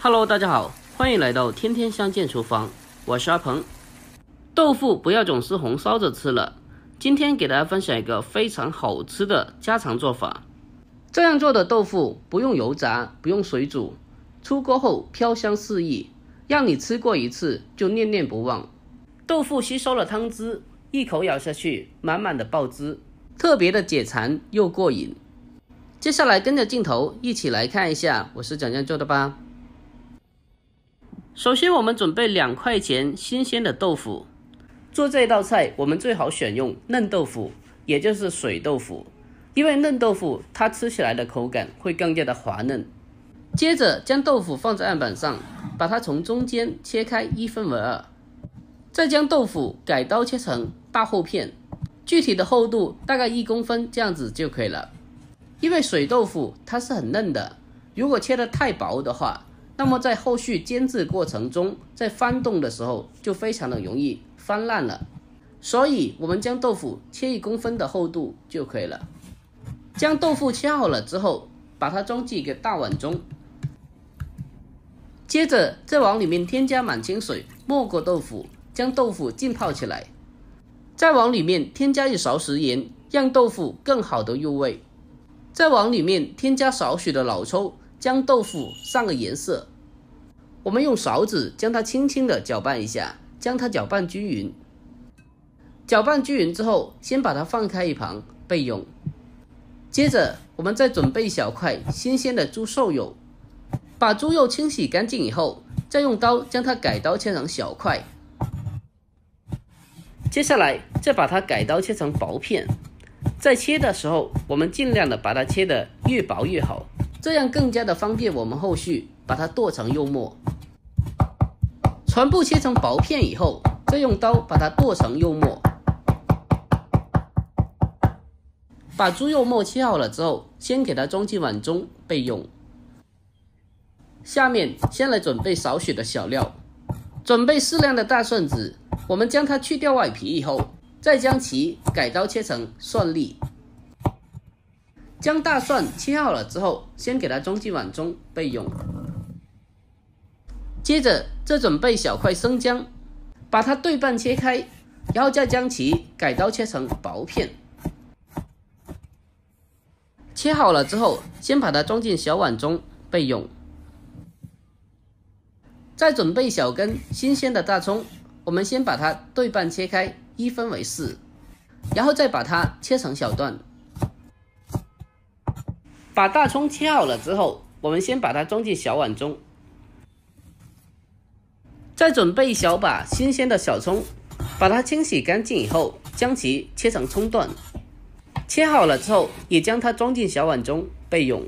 Hello， 大家好，欢迎来到天天相见厨房，我是阿鹏。豆腐不要总是红烧着吃了，今天给大家分享一个非常好吃的家常做法。这样做的豆腐不用油炸，不用水煮，出锅后飘香四溢，让你吃过一次就念念不忘。豆腐吸收了汤汁，一口咬下去，满满的爆汁，特别的解馋又过瘾。接下来跟着镜头一起来看一下我是怎样做的吧。首先我们准备2块钱新鲜的豆腐。做这道菜我们最好选用嫩豆腐，也就是水豆腐，因为嫩豆腐它吃起来的口感会更加的滑嫩。接着将豆腐放在案板上，把它从中间切开1分为2，再将豆腐改刀切成大厚片，具体的厚度大概1公分，这样子就可以了。因为水豆腐它是很嫩的，如果切得太薄的话，那么在后续煎制过程中，在翻动的时候就非常的容易翻烂了。所以我们将豆腐切1公分的厚度就可以了。将豆腐切好了之后，把它装进一个大碗中，接着在碗里面添加满清水，没过豆腐，将豆腐浸泡起来。再往里面添加1勺食盐，让豆腐更好的入味。再往里面添加少许的老抽，将豆腐上个颜色。我们用勺子将它轻轻的搅拌一下，将它搅拌均匀。搅拌均匀之后，先把它放开一旁备用。接着我们再准备1小块新鲜的猪瘦肉，把猪肉清洗干净以后，再用刀将它改刀切成小块。接下来再把它改刀切成薄片。在切的时候，我们尽量的把它切得越薄越好，这样更加的方便我们后续把它剁成肉末。全部切成薄片以后，再用刀把它剁成肉末。把猪肉末切好了之后，先给它装进碗中备用。下面先来准备少许的小料，准备适量的大蒜子，我们将它去掉外皮以后，再将其改刀切成蒜粒。将大蒜切好了之后，先给它装进碗中备用。接着再准备小块生姜，把它对半切开，然后再将其改刀切成薄片。切好了之后，先把它装进小碗中备用。再准备小根新鲜的大葱，我们先把它对半切开1分为4，然后再把它切成小段。把大葱切好了之后，我们先把它装进小碗中。再准备1小把新鲜的小葱，把它清洗干净以后，将其切成葱段。切好了之后，也将它装进小碗中备用。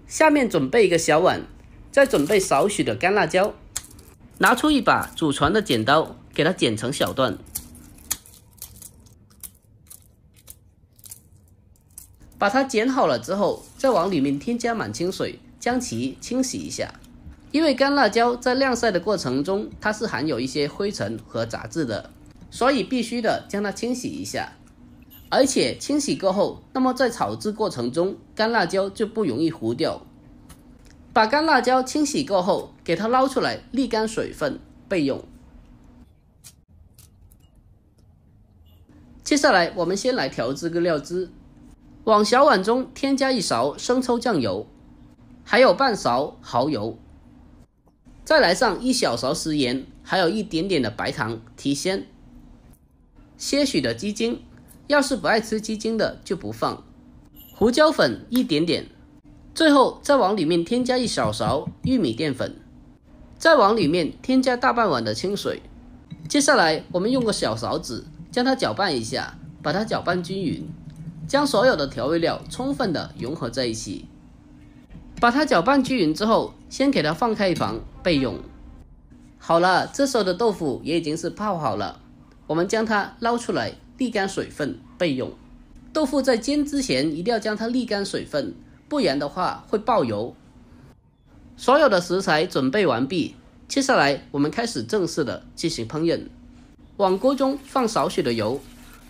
下面准备1个小碗，再准备少许的干辣椒，拿出1把祖传的剪刀，给它剪成小段。把它剪好了之后，再往里面添加满清水，将其清洗一下。因为干辣椒在晾晒的过程中，它是含有一些灰尘和杂质的，所以必须的将它清洗一下。而且清洗过后，那么在炒制过程中，干辣椒就不容易糊掉。把干辣椒清洗过后，给它捞出来沥干水分备用。接下来我们先来调制个料汁，往小碗中添加1勺生抽酱油，还有半勺蚝油，再来上1小勺食盐，还有一点点的白糖提鲜，些许的鸡精，要是不爱吃鸡精的就不放，胡椒粉一点点，最后再往里面添加1小勺玉米淀粉，再往里面添加大半碗的清水。接下来我们用个小勺子将它搅拌一下，把它搅拌均匀，将所有的调味料充分的融合在一起。把它搅拌均匀之后，先给它放开一旁备用。好了，这时候的豆腐也已经是泡好了，我们将它捞出来沥干水分备用。豆腐在煎之前一定要将它沥干水分，不然的话会爆油。所有的食材准备完毕，接下来我们开始正式的进行烹饪。往锅中放少许的油，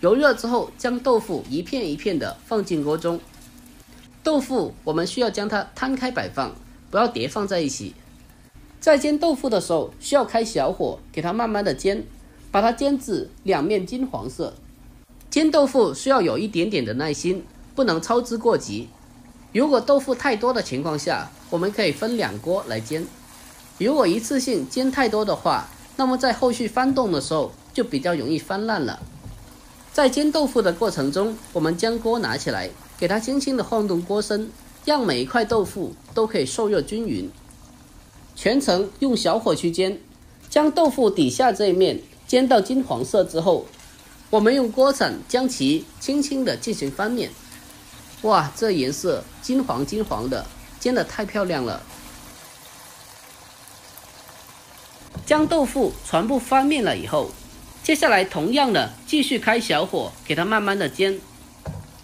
油热之后将豆腐一片一片的放进锅中。豆腐我们需要将它摊开摆放，不要叠放在一起。在煎豆腐的时候，需要开小火，给它慢慢的煎，把它煎至两面金黄色。煎豆腐需要有一点点的耐心，不能操之过急。如果豆腐太多的情况下，我们可以分2锅来煎。如果一次性煎太多的话，那么在后续翻动的时候就比较容易翻烂了。在煎豆腐的过程中，我们将锅拿起来，给它轻轻的晃动锅身，让每一块豆腐都可以受热均匀。全程用小火去煎，将豆腐底下这一面煎到金黄色之后，我们用锅铲将其轻轻的进行翻面。哇，这颜色金黄金黄的，煎得太漂亮了。将豆腐全部翻面了以后，接下来同样的继续开小火，给它慢慢的煎，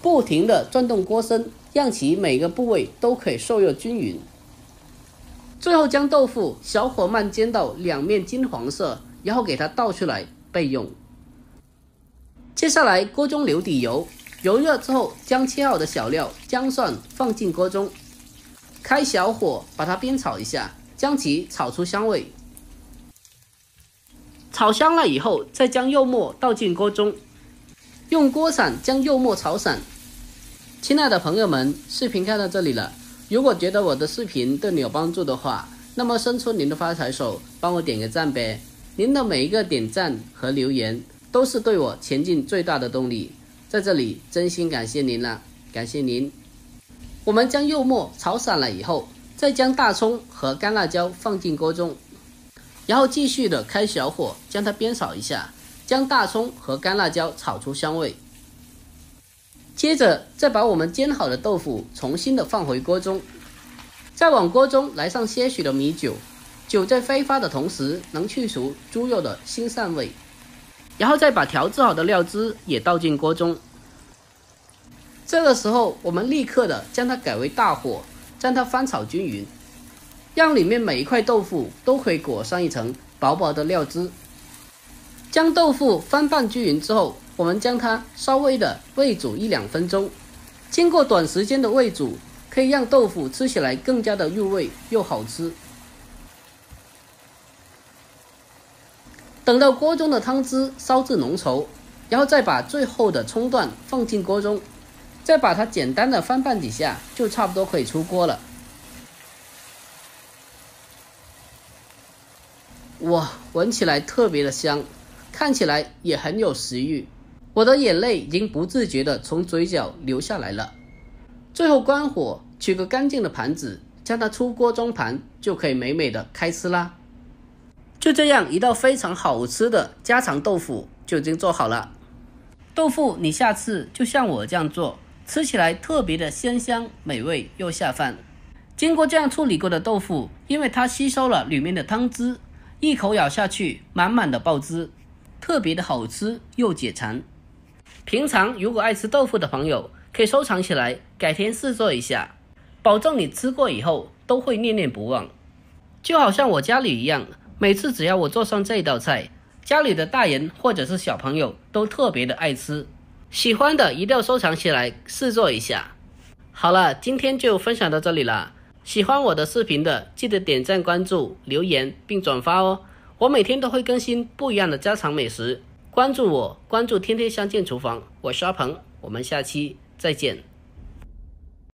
不停的转动锅身，让其每个部位都可以受热均匀。最后将豆腐小火慢煎到两面金黄色，然后给它倒出来备用。接下来锅中留底油，油热之后将切好的小料姜蒜放进锅中，开小火把它煸炒一下，将其炒出香味。炒香了以后，再将肉末倒进锅中，用锅铲将肉末炒散。亲爱的朋友们，视频看到这里了，如果觉得我的视频对你有帮助的话，那么伸出您的发财手，帮我点个赞呗。您的每一个点赞和留言都是对我前进最大的动力，在这里真心感谢您了，感谢您。我们将肉末炒散了以后，再将大葱和干辣椒放进锅中，然后继续的开小火将它煸炒一下，将大葱和干辣椒炒出香味。接着再把我们煎好的豆腐重新的放回锅中，再往锅中来上些许的米酒，酒在挥发的同时能去除猪肉的腥膻味，然后再把调制好的料汁也倒进锅中。这个时候我们立刻的将它改为大火，将它翻炒均匀，让里面每一块豆腐都可以裹上一层薄薄的料汁。将豆腐翻拌均匀之后，我们将它稍微的煨煮1-2分钟。经过短时间的煨煮，可以让豆腐吃起来更加的入味又好吃。等到锅中的汤汁烧至浓稠，然后再把最后的葱段放进锅中，再把它简单的翻拌几下，就差不多可以出锅了。哇，闻起来特别的香，看起来也很有食欲，我的眼泪已经不自觉的从嘴角流下来了。最后关火，取个干净的盘子，将它出锅装盘，就可以美美的开吃啦。就这样，一道非常好吃的家常豆腐就已经做好了。豆腐你下次就像我这样做，吃起来特别的鲜香美味又下饭。经过这样处理过的豆腐，因为它吸收了里面的汤汁，一口咬下去满满的爆汁，特别的好吃又解馋。平常如果爱吃豆腐的朋友可以收藏起来，改天试做一下，保证你吃过以后都会念念不忘。就好像我家里一样，每次只要我做上这道菜，家里的大人或者是小朋友都特别的爱吃，喜欢的一定要收藏起来试做一下。好了，今天就分享到这里了。喜欢我的视频的记得点赞关注留言并转发哦，我每天都会更新不一样的家常美食，关注我，关注天天相见厨房，我是阿鹏，我们下期再见。